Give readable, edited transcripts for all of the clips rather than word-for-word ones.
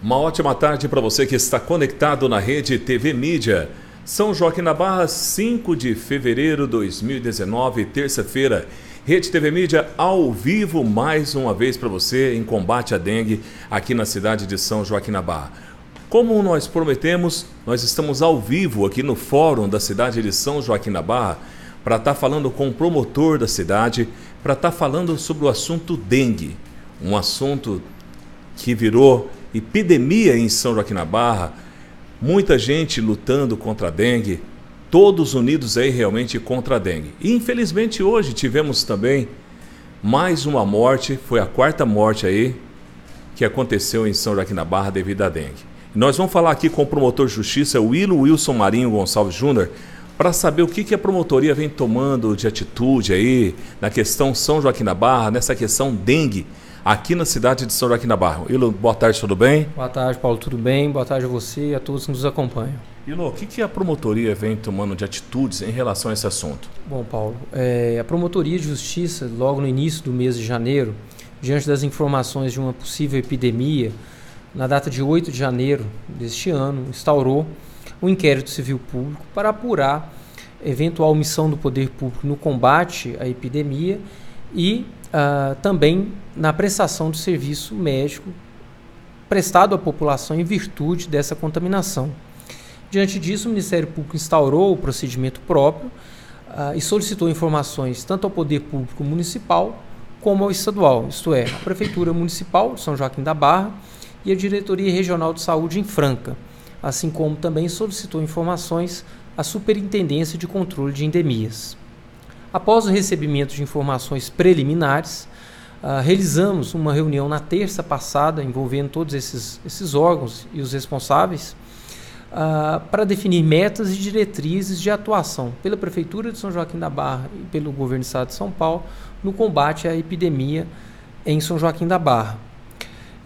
Uma ótima tarde para você que está conectado na rede TV Mídia. São Joaquim da Barra, 5 de fevereiro de 2019, terça-feira. Rede TV Mídia ao vivo mais uma vez para você em combate à dengue aqui na cidade de São Joaquim da Barra. Como nós prometemos, nós estamos ao vivo aqui no fórum da cidade de São Joaquim da Barra para estar falando com o promotor da cidade, para estar falando sobre o assunto dengue, um assunto que virou epidemia em São Joaquim da Barra, muita gente lutando contra a dengue, todos unidos aí realmente contra a dengue. E infelizmente hoje tivemos também mais uma morte, foi a quarta morte aí que aconteceu em São Joaquim da Barra devido à dengue. Nós vamos falar aqui com o promotor de justiça, Wilson Marinho Gonçalves Júnior, para saber o que a promotoria vem tomando de atitude aí na questão São Joaquim da Barra, nessa questão dengue, aqui na cidade de São Joaquim da Barra. Ilo, boa tarde, tudo bem? Boa tarde, Paulo, tudo bem? Boa tarde a você e a todos que nos acompanham. Ilo, o que a promotoria vem tomando de atitudes em relação a esse assunto? Bom, Paulo, a Promotoria de Justiça, logo no início do mês de janeiro, diante das informações de uma possível epidemia, na data de 8 de janeiro deste ano, instaurou um inquérito civil público para apurar eventual omissão do poder público no combate à epidemia e também na prestação de serviço médico prestado à população em virtude dessa contaminação. Diante disso, o Ministério Público instaurou o procedimento próprio e solicitou informações tanto ao poder público municipal como ao estadual, isto é, a Prefeitura Municipal de São Joaquim da Barra e a Diretoria Regional de Saúde em Franca, assim como também solicitou informações à Superintendência de Controle de Endemias. Após o recebimento de informações preliminares, realizamos uma reunião na terça passada, envolvendo todos esses órgãos e os responsáveis, para definir metas e diretrizes de atuação pela Prefeitura de São Joaquim da Barra e pelo Governo do Estado de São Paulo no combate à epidemia em São Joaquim da Barra.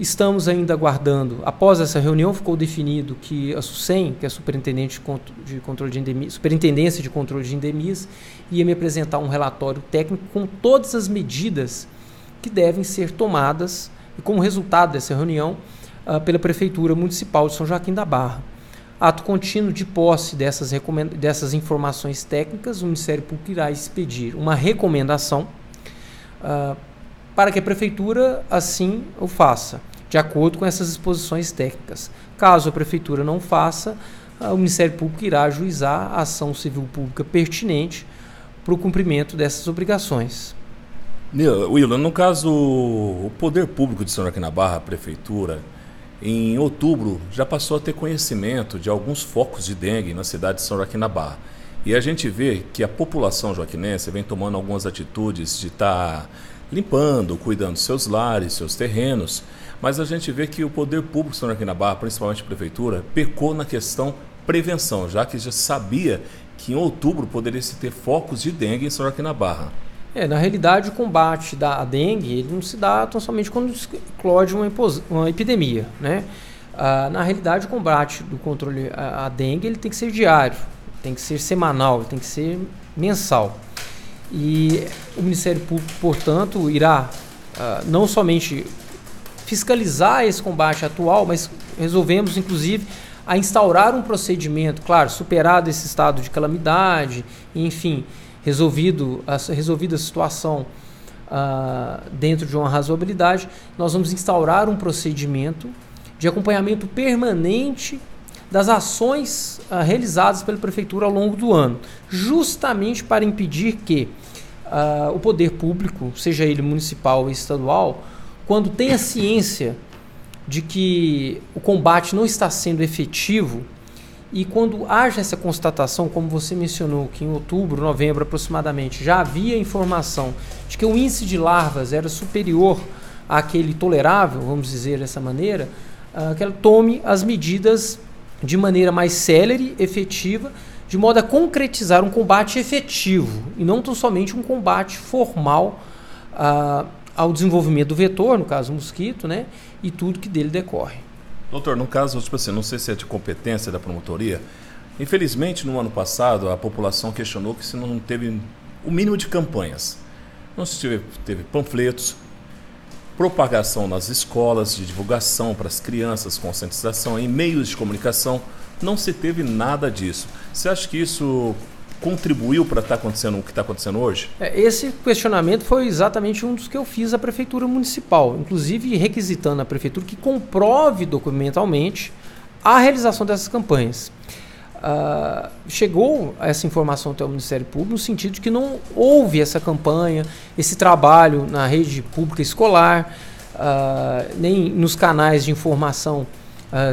Estamos ainda aguardando, após essa reunião ficou definido que a SUSEM, que é a Superintendência de Controle de Endemias, ia me apresentar um relatório técnico com todas as medidas que devem ser tomadas e como resultado dessa reunião pela Prefeitura Municipal de São Joaquim da Barra. Ato contínuo de posse dessas informações técnicas, o Ministério Público irá expedir uma recomendação para que a Prefeitura assim o faça, de acordo com essas exposições técnicas. Caso a Prefeitura não faça, o Ministério Público irá ajuizar a ação civil pública pertinente para o cumprimento dessas obrigações. Wilson, no caso, o Poder Público de São Joaquim da Barra, a Prefeitura, em outubro já passou a ter conhecimento de alguns focos de dengue na cidade de São Joaquim da Barra. E a gente vê que a população joaquinense vem tomando algumas atitudes de estar limpando, cuidando dos seus lares, seus terrenos, mas a gente vê que o Poder Público de São Joaquim da Barra, principalmente a Prefeitura, pecou na questão prevenção, já que já sabia que em outubro poderia se ter focos de dengue em São Joaquim da Barra. Na realidade, o combate da dengue ele não se dá tão somente quando eclode uma epidemia, né? Na realidade, o combate do controle à dengue ele tem que ser diário, tem que ser semanal, tem que ser mensal. E o Ministério Público, portanto, irá não somente fiscalizar esse combate atual, mas resolvemos, inclusive, a instaurar um procedimento, claro, superado esse estado de calamidade, enfim, resolvida a situação dentro de uma razoabilidade, nós vamos instaurar um procedimento de acompanhamento permanente das ações realizadas pela Prefeitura ao longo do ano, justamente para impedir que o poder público, seja ele municipal ou estadual, quando tenha ciência de que o combate não está sendo efetivo e quando haja essa constatação, como você mencionou, que em outubro, novembro aproximadamente, já havia informação de que o índice de larvas era superior àquele tolerável, vamos dizer dessa maneira, que ela tome as medidas de maneira mais célere, efetiva, de modo a concretizar um combate efetivo e não tão somente um combate formal ao desenvolvimento do vetor, no caso o mosquito, né, e tudo que dele decorre. Doutor, no caso, não sei se é de competência da promotoria, infelizmente no ano passado a população questionou que se não teve o mínimo de campanhas. Não se teve panfletos, propagação nas escolas, de divulgação para as crianças, conscientização em meios de comunicação. Não se teve nada disso. Você acha que isso contribuiu para estar acontecendo o que está acontecendo hoje? Esse questionamento foi exatamente um dos que eu fiz à Prefeitura Municipal, inclusive requisitando a Prefeitura que comprove documentalmente a realização dessas campanhas. Chegou essa informação até o Ministério Público no sentido de que não houve essa campanha, esse trabalho na rede pública escolar, nem nos canais de informação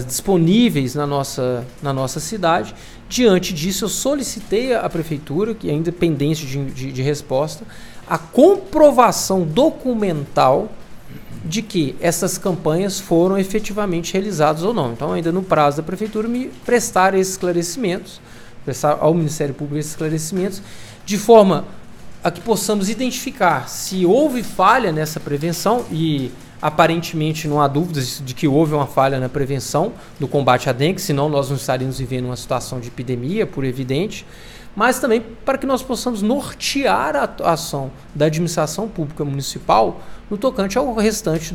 disponíveis na nossa cidade. Diante disso, eu solicitei à Prefeitura, que ainda é pendente de resposta, a comprovação documental de que essas campanhas foram efetivamente realizadas ou não. Então, ainda no prazo da Prefeitura, me prestar esses esclarecimentos, prestar ao Ministério Público esses esclarecimentos, de forma a que possamos identificar se houve falha nessa prevenção, e aparentemente não há dúvidas de que houve uma falha na prevenção do combate à dengue, senão nós não estaríamos vivendo uma situação de epidemia, por evidente, mas também para que nós possamos nortear a ação da administração pública municipal no tocante ao restante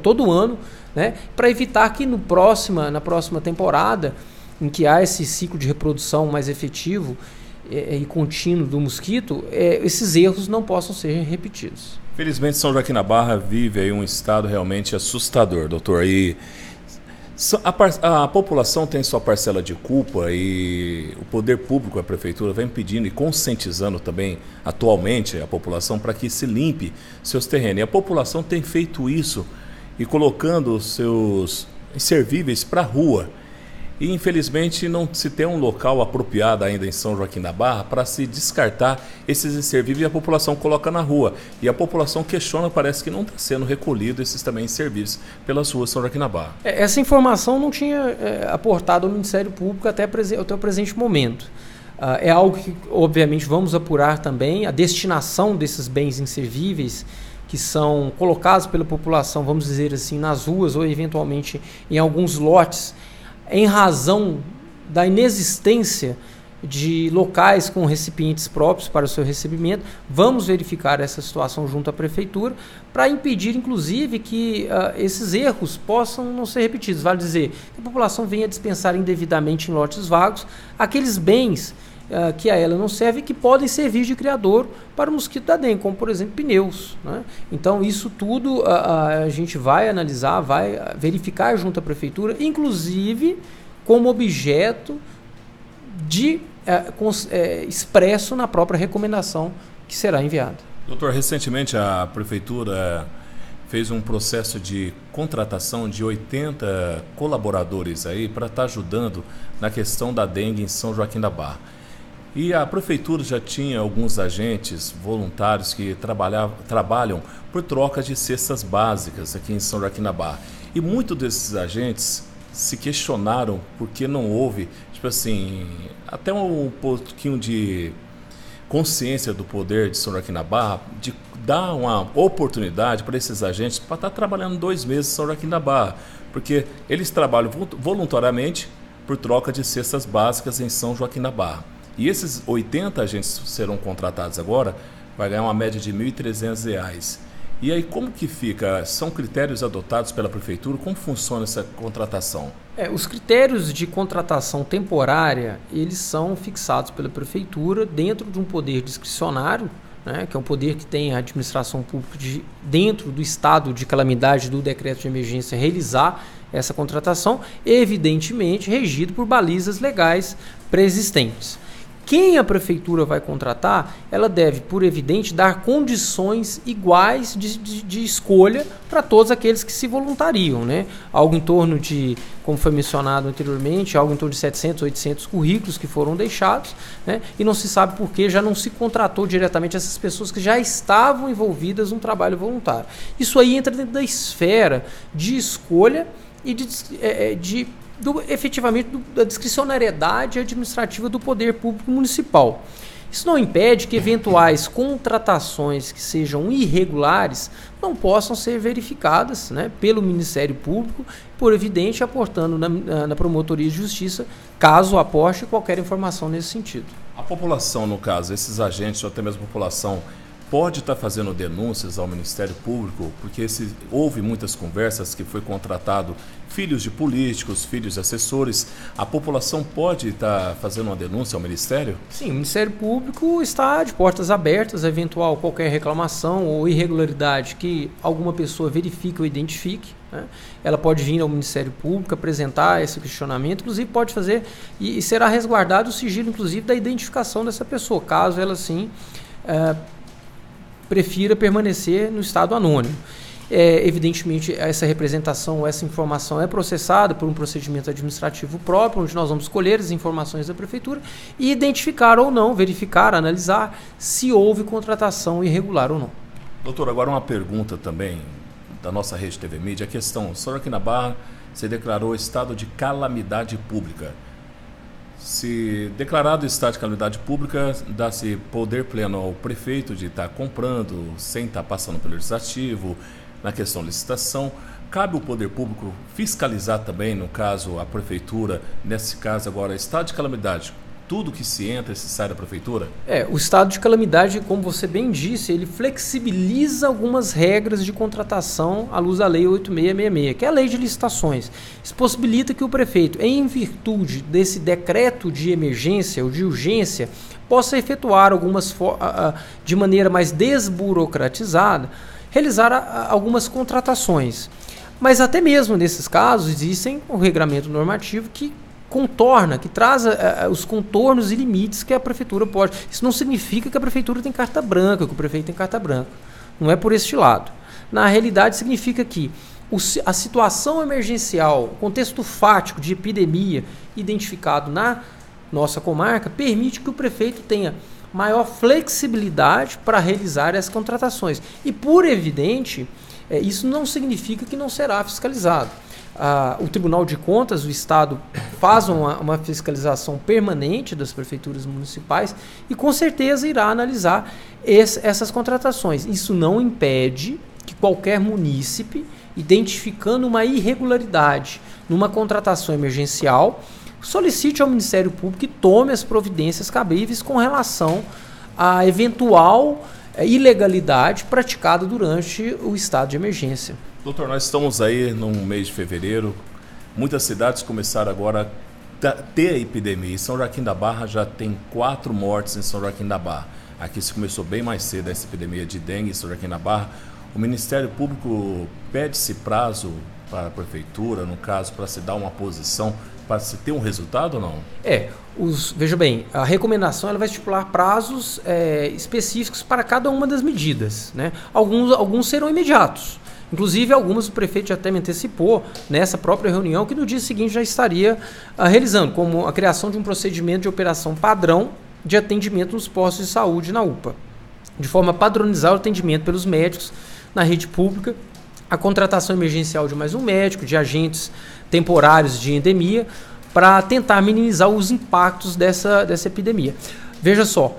todo ano, né, para evitar que na próxima temporada, em que há esse ciclo de reprodução mais efetivo e contínuo do mosquito, esses erros não possam ser repetidos. Felizmente, São Joaquim da Barra vive aí um estado realmente assustador, doutor. E a população tem sua parcela de culpa e o poder público, a prefeitura, vem pedindo e conscientizando também atualmente a população para que se limpe seus terrenos. E a população tem feito isso e colocando seus inservíveis para a rua. E infelizmente não se tem um local apropriado ainda em São Joaquim da Barra para se descartar esses inservíveis e a população coloca na rua. E a população questiona, parece que não está sendo recolhido esses também inservíveis pelas ruas de São Joaquim da Barra. Essa informação não tinha aportado ao Ministério Público até o presente momento. É algo que, obviamente, vamos apurar também, a destinação desses bens inservíveis que são colocados pela população, vamos dizer assim, nas ruas ou eventualmente em alguns lotes, em razão da inexistência de locais com recipientes próprios para o seu recebimento. Vamos verificar essa situação junto à Prefeitura para impedir, inclusive, que esses erros possam não ser repetidos. Vale dizer que a população venha dispensar indevidamente em lotes vagos aqueles bens que a ela não servem e que podem servir de criador para o mosquito da dengue, como, por exemplo, pneus, né? Então, isso tudo a gente vai analisar, vai verificar junto à Prefeitura, inclusive como objeto expresso na própria recomendação que será enviada. Doutor, recentemente a Prefeitura fez um processo de contratação de 80 colaboradores aí para estar ajudando na questão da dengue em São Joaquim da Barra. E a Prefeitura já tinha alguns agentes voluntários que trabalham por troca de cestas básicas aqui em São Joaquim da Barra. E muitos desses agentes se questionaram porque não houve, tipo assim, até um pouquinho de consciência do poder de São Joaquim da Barra de dar uma oportunidade para esses agentes para estar trabalhando 2 meses em São Joaquim da Barra. Porque eles trabalham voluntariamente por troca de cestas básicas em São Joaquim da Barra. E esses 80 agentes serão contratados agora, vai ganhar uma média de R$ 1.300. E aí como que fica? São critérios adotados pela Prefeitura? Como funciona essa contratação? Os critérios de contratação temporária, eles são fixados pela Prefeitura dentro de um poder discricionário, né, que é um poder que tem a administração pública dentro do estado de calamidade do decreto de emergência realizar essa contratação, evidentemente regido por balizas legais preexistentes. Quem a Prefeitura vai contratar, ela deve, por evidente, dar condições iguais de escolha para todos aqueles que se voluntariam, né? Algo em torno de, como foi mencionado anteriormente, algo em torno de 700, 800 currículos que foram deixados, né? E não se sabe por que já não se contratou diretamente essas pessoas que já estavam envolvidas no trabalho voluntário. Isso aí entra dentro da esfera de escolha e efetivamente da discricionariedade administrativa do poder público municipal. Isso não impede que eventuais contratações que sejam irregulares não possam ser verificadas, né, pelo Ministério Público, por evidente, aportando na Promotoria de Justiça, caso aporte qualquer informação nesse sentido. A população, no caso, esses agentes ou até mesmo a população pode estar fazendo denúncias ao Ministério Público, porque houve muitas conversas que foi contratado filhos de políticos, filhos de assessores. A população pode estar fazendo uma denúncia ao Ministério? Sim, o Ministério Público está de portas abertas a eventual qualquer reclamação ou irregularidade que alguma pessoa verifique ou identifique, né? Ela pode vir ao Ministério Público, apresentar esse questionamento, inclusive pode fazer e será resguardado o sigilo, inclusive, da identificação dessa pessoa, caso ela sim prefira permanecer no estado anônimo. Evidentemente, essa representação, essa informação é processada por um procedimento administrativo próprio, onde nós vamos escolher as informações da Prefeitura e identificar ou não, verificar, analisar se houve contratação irregular ou não. Doutor, agora uma pergunta também da nossa rede TV Mídia. A questão, o senhor aqui na Barra, você declarou estado de calamidade pública. Se declarado estado de calamidade pública, dá-se poder pleno ao prefeito de estar comprando, sem estar passando pelo legislativo, na questão de licitação. Cabe o poder público fiscalizar também, no caso, a prefeitura, nesse caso agora, estado de calamidade, tudo que se entra e se sai da prefeitura? O estado de calamidade, como você bem disse, ele flexibiliza algumas regras de contratação à luz da Lei 8666, que é a lei de licitações. Isso possibilita que o prefeito, em virtude desse decreto de emergência ou de urgência, possa efetuar de maneira mais desburocratizada, realizar algumas contratações. Mas até mesmo nesses casos existem um regramento normativo que contorna, que traz os contornos e limites que a prefeitura pode. Isso não significa que a prefeitura tem carta branca, que o prefeito tem carta branca. Não é por este lado. Na realidade, significa que a situação emergencial, o contexto fático de epidemia identificado na nossa comarca, permite que o prefeito tenha maior flexibilidade para realizar essas contratações. E, por evidente, isso não significa que não será fiscalizado. O Tribunal de Contas do Estado faz uma fiscalização permanente das prefeituras municipais e com certeza irá analisar essas contratações. Isso não impede que qualquer munícipe, identificando uma irregularidade numa contratação emergencial, solicite ao Ministério Público e tome as providências cabíveis com relação à eventual ilegalidade praticada durante o estado de emergência. Doutor, nós estamos aí no mês de fevereiro, muitas cidades começaram agora a ter a epidemia. Em São Joaquim da Barra já tem 4 mortes em São Joaquim da Barra. Aqui se começou bem mais cedo essa epidemia de dengue em São Joaquim da Barra. O Ministério Público pede-se prazo para a Prefeitura, no caso, para se dar uma posição, para se ter um resultado ou não? Veja bem, a recomendação ela vai estipular prazos específicos para cada uma das medidas, né? Alguns serão imediatos. Inclusive, algumas o prefeito já até me antecipou nessa própria reunião que no dia seguinte já estaria realizando, como a criação de um procedimento de operação padrão de atendimento nos postos de saúde na UPA, de forma a padronizar o atendimento pelos médicos na rede pública, a contratação emergencial de mais um médico, de agentes temporários de endemia, para tentar minimizar os impactos dessa epidemia. Veja só,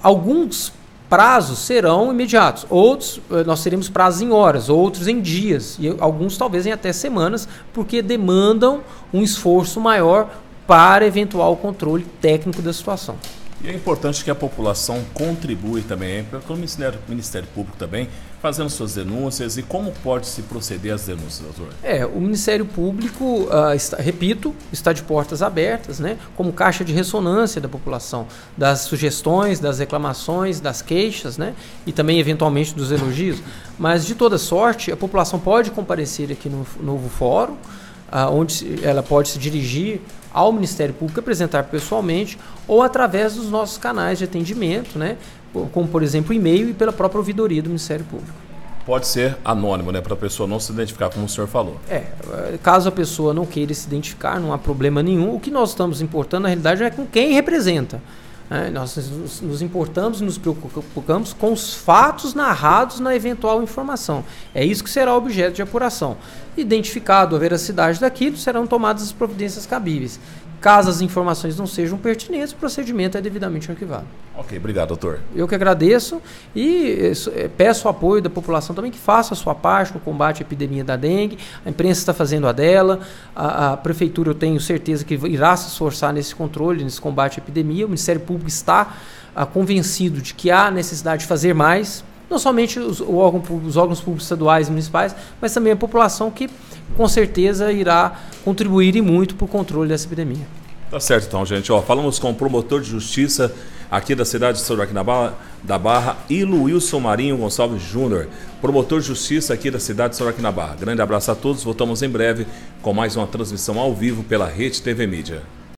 alguns prazos serão imediatos, outros nós teremos prazos em horas, outros em dias, e alguns talvez em até semanas, porque demandam um esforço maior para eventual controle técnico da situação. E é importante que a população contribui também, com o Ministério Público também, fazendo suas denúncias. E como pode se proceder às denúncias, doutor? O Ministério Público, repito, está de portas abertas, né, como caixa de ressonância da população, das sugestões, das reclamações, das queixas, né, e também eventualmente dos elogios. Mas de toda sorte, a população pode comparecer aqui no novo fórum, onde ela pode se dirigir ao Ministério Público, apresentar pessoalmente ou através dos nossos canais de atendimento, né, como por exemplo e-mail e pela própria ouvidoria do Ministério Público. Pode ser anônimo, né, para a pessoa não se identificar, como o senhor falou. Caso a pessoa não queira se identificar, não há problema nenhum. O que nós estamos importando na realidade é com quem representa. Nós nos importamos e nos preocupamos com os fatos narrados na eventual informação. É isso que será objeto de apuração. Identificado a veracidade daquilo, serão tomadas as providências cabíveis. Caso as informações não sejam pertinentes, o procedimento é devidamente arquivado. Ok, obrigado, doutor. Eu que agradeço e peço o apoio da população também que faça a sua parte no combate à epidemia da dengue. A imprensa está fazendo a dela, a prefeitura eu tenho certeza que irá se esforçar nesse controle, nesse combate à epidemia. O Ministério Público está convencido de que há necessidade de fazer mais, não somente os órgãos públicos estaduais e municipais, mas também a população que com certeza irá contribuir e muito para o controle dessa epidemia. Tá certo então, gente. Falamos com o promotor de justiça aqui da cidade de São Joaquim da Barra, Iluilson Marinho Gonçalves Júnior, promotor de justiça aqui da cidade de São Joaquim da Barra. Grande abraço a todos, voltamos em breve com mais uma transmissão ao vivo pela Rede TV Mídia.